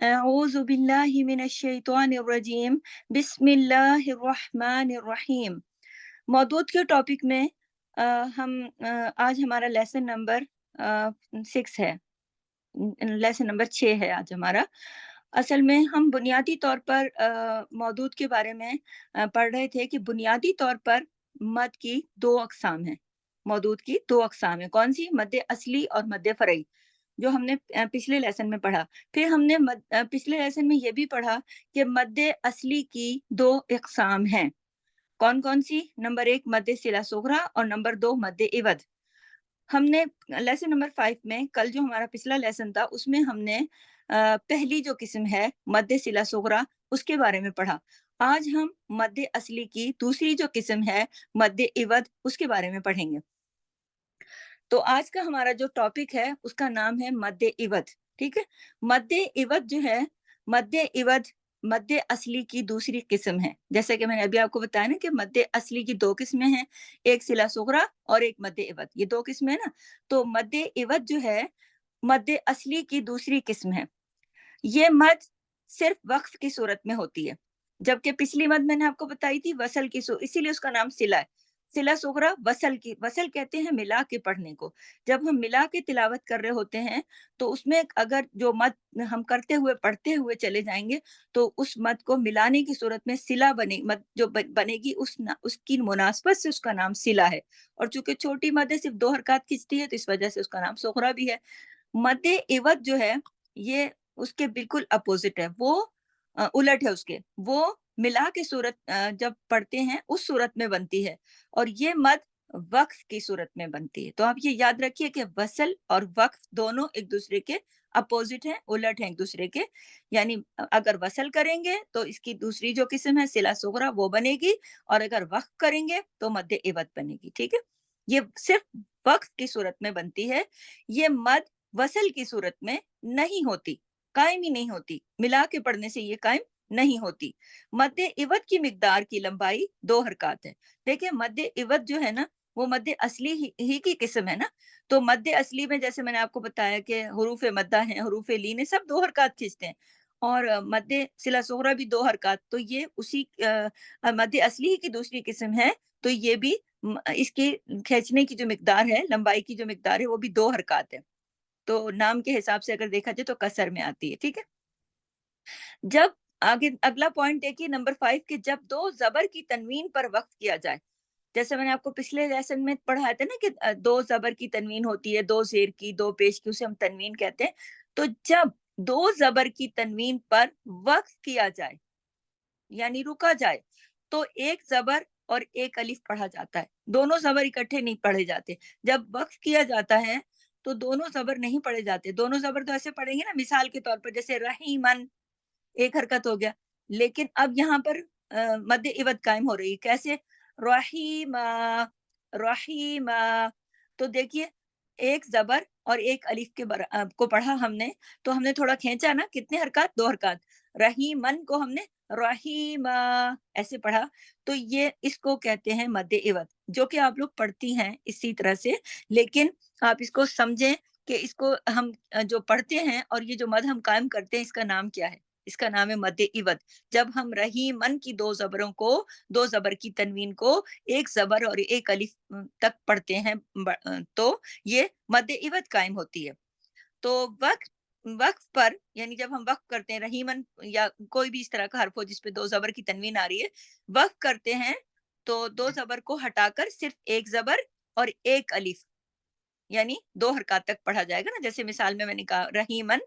अऊज़ु बिल्लाहि मिनश्शैतानिर्रजीम बिस्मिल्लाहिर्रहमानिर्रहीम। मौदूद के टॉपिक में अ, हम आज हमारा लेसन नंबर 6 है। लेसन नंबर 6 है आज हमारा। असल में हम बुनियादी तौर पर मौदूद के बारे में पढ़ रहे थे कि बुनियादी तौर पर मद की 2 अक़साम हैं। मौदूद की 2 अक़साम हैं। कौन-सी? मद्दे असली और मद्दे फ़रई, जो हमने पिछले लेसन में पढ़ा। फिर हमने पिछले लेसन में ये भी पढ़ा कि मद्दे असली की 2 अक़साम हैं। कौन-कौन सी? नंबर 1 मद्दे सिला सुग़रा और नंबर 2 मद्दे इवद। हमने लेसन नंबर 5 में कल जो हमारा पिछला लेसन था उसमें हमने पहली जो किस्म है मद्दे सिला सुग़रा उसके बारे में पढ़ा। आज हम मद्दे असली की दूसरी जो किस्म है मद्दे इवद उसके बारे में पढ़ेंगे। तो आज का हमारा जो टॉपिक है उसका नाम है मद्दे इवद। ठीक है? मद्दे इवद जो है, मद्दे इवद मद्दे असली की दूसरी किस्म है। जैसे कि मैंने अभी आपको बताया ना कि मद्दे असली की 2 किस्में हैं, एक सिला सुग़रा और एक मद्दे इवद। ये 2 किस्में हैं ना? तो मद्दे इवद जो है, मद्दे असली की दूसरी किस्म है। ये मद सिर्फ वक़्फ़ की सूरत में होती है, जबकि पिछली मद मैंने आपको बताई थी वसल की इसीलिए उसका नाम सिला है। सिला सुग़रा वसल कहते हैं मिला के पढ़ने को। जब हम मिला के तिलावत कर रहे होते हैं, तो उसमें अगर जो मद हम करते हुए, पढ़ते हुए चले जाएँगे, तो उस मद को मिलाने की सूरत में सिला मद जो बनेगी उसकी मुनासबत से उसका नाम सिला है। और चूँकि छोटी मद है, सिर्फ़ 2 हरकत खींचती है, तो इस वजह से उसका नाम सुग़रा भी है। मद्दे इवद जो है, ये उसके बिल्कुल अपोज़िट है, वो उलट है उसके। वो मिला के सूरत जब पढ़ते हैं, उस सूरत में बनती है और ये मद वक़्फ़ की सूरत में बनती है। तो आप ये याद रखिए कि वसल और वक़्फ़ दोनों एक-दूसरे के अपोज़िट हैं, उलट हैं एक-दूसरे के। यानी अगर वसल करेंगे, तो इसकी दूसरी जो किस्म है सिला सुग़रा वो बनेगी और अगर वक़्फ़ करेंगे, तो मद्दे इवद बनेगी। ठीक है? ये सिर्फ़ वक़्फ़ की सूरत में बनती है। ये मद वसल की सूरत में नहीं होती, कायम ही नहीं होती। मिला के पढ़ने से ये कायम नहीं होती। मद्दे इवद की मिक़दार की लंबाई 2 हरकत है। देखिए मद्दे इवद जो है ना, वो मद्दे असली ही की किस्म है ना। तो मद्दे असली में जैसे मैंने आपको बताया कि हुरूफ़ मद्दा हैं, हुरूफ़ लीन है, सब 2 हरकत खींचते हैं और मद्दे सिला सुग़रा भी 2 हरकत। तो ये उसी मद्दे असली ही की दूसरी किस्म है, तो ये भी इसकी खींचने की जो मिक़दार है, लंबाई की जो मिक़दार है, वो भी 2 हरकत है। तो नाम के हिसाब से अगर देखा जाए तो कसर में आती है। ठीक है? जब आगे अगला पॉइंट देखिए नंबर 5 कि जब 2 ज़बर की तनवीन पर वक़्फ़ किया जाए। जैसे मैंने आपको पिछले लेसन में पढ़ाया था ना कि 2 ज़बर की तनवीन होती है, 2 ज़ेर की, 2 पेश की, उसे हम तनवीन कहते हैं। तो जब 2 ज़बर की तनवीन पर वक़्फ़ किया जाए, यानी रुका जाए, तो 1 ज़बर और 1 अलिफ पढ़ा जाता है। दोनों ज़बर इकट्ठे नहीं पढ़े जाते। जब वक़्फ़ किया जाता है, तो दोनों ज़बर नहीं पढ़े जाते। दोनों ज़बर तो ऐसे पढ़ेंगे ना मिसाल के तौर पर जैसे रहीमन, एक हरकत हो गया। लेकिन अब यहाँ पर मद्दे इवद कायम हो रही है। कैसे? रहीमा, रहीमा। तो देखिए, 1 ज़बर और 1 अलिफ को पढ़ा हमने, तो हमने थोड़ा खींचा ना, कितने हरकत? 2 हरकत। रहीमन को हमने रहीमा ऐसे पढ़ा, तो ये इसको कहते हैं मद्दे इवद, जो कि आप लोग पढ़ती हैं इसी तरह से। लेकिन आप इसको समझें कि इसको हम जो पढ़ते हैं और ये जो मद हम कायम करते हैं, इसका नाम क्या है? इसका नाम है मद्दे इवद। जब हम रहीमन की 2 ज़बरों को, 2 ज़बर की तनवीन को 1 ज़बर और 1 अलिफ तक पढ़ते हैं, तो ये मद्दे इवद कायम होती है। तो वक़्फ़ पर, यानी जब हम वक़्फ़ करते हैं रहीमन या कोई भी इस तरह का हर्फ हो जिस पे 2 ज़बर की तनवीन आ रही है, वक़्फ़ करते हैं, तो 2 ज़बर को हटाकर सिर्फ़ 1 ज़बर और 1 अलिफ, यानी 2 हरकत तक पढ़ा जाएगा ना। जैसे मिसाल में मैंने कहा रहीमन,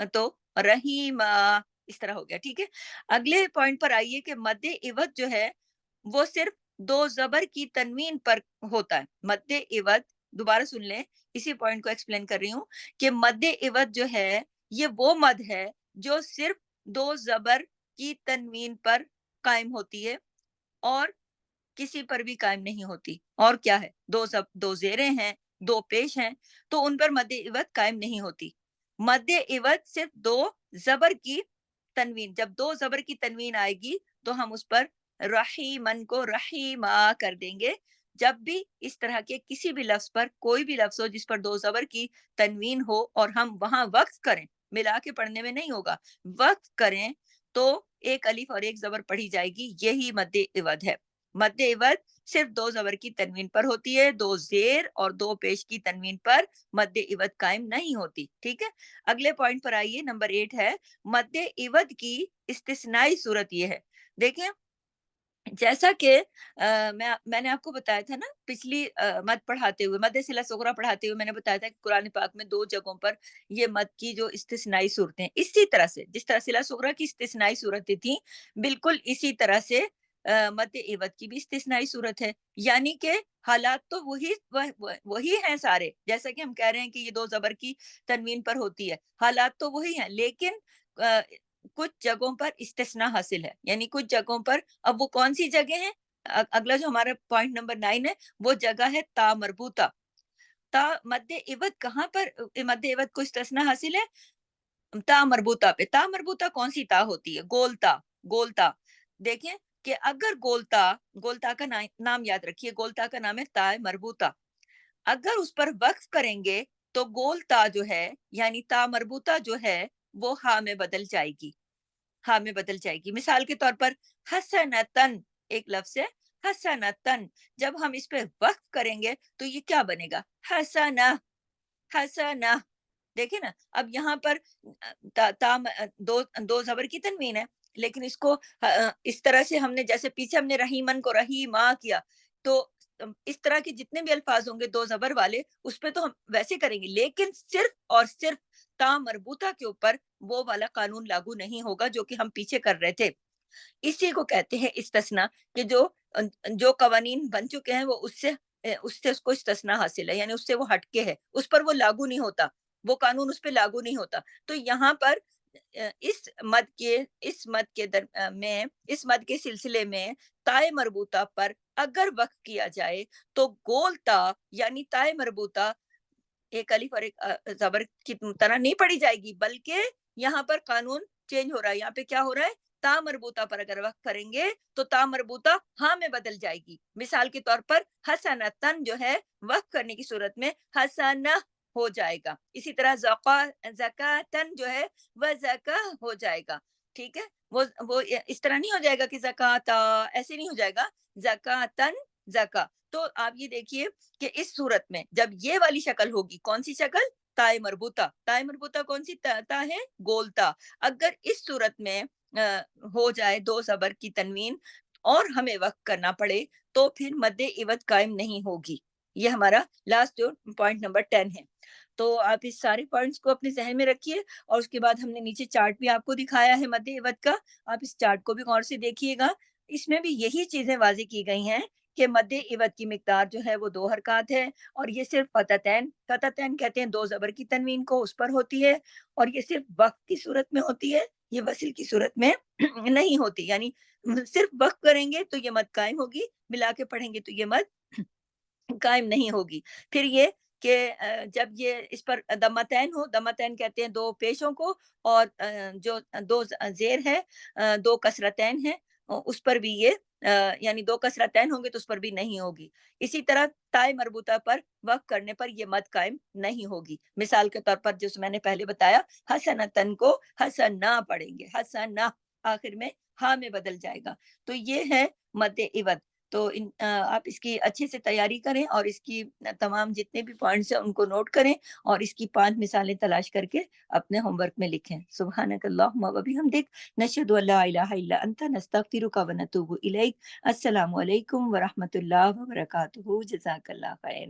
तो रहीमा इस तरह हो गया। ठीक है? अगले पॉइंट पर आइए कि मद्दे इवद जो है, वो सिर्फ 2 ज़बर की तनवीन पर होता है। मद्दे इवद, दोबारा सुन लें, इसी पॉइंट को एक्सप्लेन कर रही हूँ कि मद्दे इवद जो है, ये वो मद है जो सिर्फ 2 ज़बर की तनवीन पर कायम होती है और किसी पर भी कायम नहीं होती। और क्या है? 2 ज़ेरें हैं, 2 पेश हैं, तो उन पर मद्दे इवद कायम नहीं होती। मद्दे इवद सिर्फ 2 ज़बर की तनवीन, जब 2 ज़बर की तनवीन आएगी, तो हम उस पर रहीमन को रहीमा कर देंगे। जब भी इस तरह के किसी भी लफ्ज़ पर, कोई भी लफ्ज़ हो जिस पर 2 ज़बर की तनवीन हो और हम वहाँ वक़्फ़ करें, ملا کے پڑھنے میں نہیں ہوگا، وقف کریں تو ایک الف اور ایک زبر پڑھی جائے گی، یہی مد عوض ہے۔ مد عوض صرف دو زبر کی تنوین پر ہوتی ہے، دو زیر اور دو پیش کی تنوین پر مد عوض قائم نہیں ہوتی، ٹھیک ہے۔ اگلے پوائنٹ پر آئیے، نمبر 8 ہے مد عوض کی استثنائی صورت یہ ہے۔ دیکھیں جیسا کہ میں نے آپ کو بتایا تھا نا پچھلی مد پڑھاتے ہوئے، مد صلہ صغریٰ پڑھاتے ہوئے میں نے بتایا تھا کہ قرآن پاک میں دو جگہوں پر یہ مد کی جو استثنائی صورتیں، اسی طرح سے جس طرح صلہ صغریٰ کی استثنائی صورتیں تھیں، بالکل اسی طرح سے مد عوض کی بھی استثنائی صورت ہے، یعنی کہ حالات تو وہی ہیں سارے، جیسا کہ ہم کہہ رہے ہیں کہ یہ دو زبر کی تنوین پر ہوتی ہے، حالات تو وہی ہیں، لیکن کچھ جگہوں پر استثناء حاصل ہے، یعنی کچھ جگہوں پر، اب وہ کون سی جگہ ہیں؟ اگلا جو ہمارا پوائنٹ نمبر 9 ہے وہ جگہ ہے تا مربوطہ۔ تا مد عوض کہاں پر مد عوض کو استثناء حاصل ہے؟ تا مربوطہ پہ۔ تا مربوطہ کون سی تا ہوتی ہے؟ گولتا، گولتا۔ دیکھیں کہ اگر گولتا، گولتا کا نام یاد رکھیے، گولتا کا نام ہے تا مربوطہ، اگر اس پر وقف کریں گے تو گول تا جو ہے یعنی تا مربوطہ جو ہے وہ ہاں میں بدل جائے گی، ہاں میں بدل جائے گی۔ مثال کے طور پر حسنتن ایک لفظ ہے، حسنتن، جب ہم اس پہ وقف کریں گے تو یہ کیا بنے گا؟ حسنہ، حسنہ۔ دیکھیں نا، اب یہاں پر دو زبر کی تنوین ہے، لیکن اس کو اس طرح سے ہم نے، جیسے پیچھے ہم نے رحیمن کو رحیمہ کیا، تو اس طرح کے جتنے بھی الفاظ ہوں گے دو زبر والے، اس پہ تو ہم ویسے کریں گے، لیکن صرف اور صرف تا مربوطہ کے اوپر وہ والا قانون لاگو نہیں ہوگا جو کہ ہم پیچھے کر رہے تھے۔ اسی کو کہتے ہیں استثناء، کہ جو قوانین بن چکے ہیں وہ اس کو استثناء حاصل ہے، یعنی اس سے وہ ہٹ کے ہے، اس پر وہ لاگو نہیں ہوتا، وہ قانون اس پہ لاگو نہیں ہوتا۔ تو یہاں پر اس مد کے سلسلے میں تائے مربوطہ پر اگر وقف کیا جائے تو گول تا یعنی تائے مربوطہ ایک الف اور ایک زبر کی طرح نہیں پڑھی جائے گی، بلکہ یہاں پر قانون چینج ہو رہا ہے۔ یہاں پہ کیا ہو رہا ہے؟ تا مربوطہ پر اگر وقف کریں گے تو تا مربوطہ ہاں میں بدل جائے گی۔ مثال کے طور پر حسنتن جو ہے وقف کرنے کی صورت میں حسنہ ہو جائے گا، اسی طرح زکاتن جو ہے وہ زکا ہو جائے گا، ٹھیک ہے۔ وہ اس طرح نہیں ہو جائے گا کہ زکاتا، ایسے نہیں ہو جائے گا، زکاتن زکا۔ تو آپ یہ دیکھیے کہ اس صورت میں جب یہ والی شکل ہوگی، کون سی شکل؟ تائے مربوطہ۔ تائے مربوطہ کون سی تا ہے؟ گولتا۔ اگر اس صورت میں ہو جائے دو زبر کی تنوین اور ہمیں وقف کرنا پڑے تو پھر مد عوض قائم نہیں ہوگی۔ یہ ہمارا لاسٹ جو پوائنٹ نمبر 10 ہے۔ تو آپ اس سارے پوائنٹس کو اپنے ذہن میں رکھیے، اور اس کے بعد ہم نے نیچے چارٹ بھی آپ کو دکھایا ہے مد عوض کا، آپ اس چارٹ کو بھی غور سے دیکھیے گا۔ اس میں بھی یہی چیزیں واضح کی گئی ہیں کہ مد عوض کی مقدار جو ہے وہ 2 حرکات ہے، اور یہ صرف فتحتین، فتحتین کہتے ہیں دو زبر کی تنوین کو، اس پر ہوتی ہے، اور یہ صرف وقف کی صورت میں ہوتی ہے، یہ وصل کی صورت میں نہیں ہوتی، یعنی صرف وقف کریں گے تو یہ مد قائم ہوگی، ملا کے پڑھیں گے تو یہ مد قائم نہیں ہوگی۔ پھر یہ کہ جب یہ اس پر دمتین ہو، دمتین کہتے ہیں دو پیشوں کو، اور جو دو زیر ہے، دو کسرتین ہیں، اس پر بھی یہ یعنی دو کسرتین ہوں گے تو اس پر بھی نہیں ہوگی۔ اسی طرح تائے مربوطہ پر وقف کرنے پر یہ مد قائم نہیں ہوگی۔ مثال کے طور پر جس میں نے پہلے بتایا، حسنتن کو حسنہ پڑھیں گے، حسنہ، آخر میں ہاں میں بدل جائے گا۔ تو یہ ہے مد عوض۔ تو آپ اس کی اچھے سے تیاری کریں، اور اس کی تمام جتنے بھی پوائنٹس ہیں ان کو نوٹ کریں، اور اس کی 5 مثالیں تلاش کر کے اپنے ہوم ورک میں لکھیں۔ سبحانک اللہم و بحمدک، نشہد ان لا الہ الا انت، نستغفرک و نتوب الیک۔ السلام علیکم ورحمۃ اللہ وبرکاتہ۔ جزاک اللہ خیر۔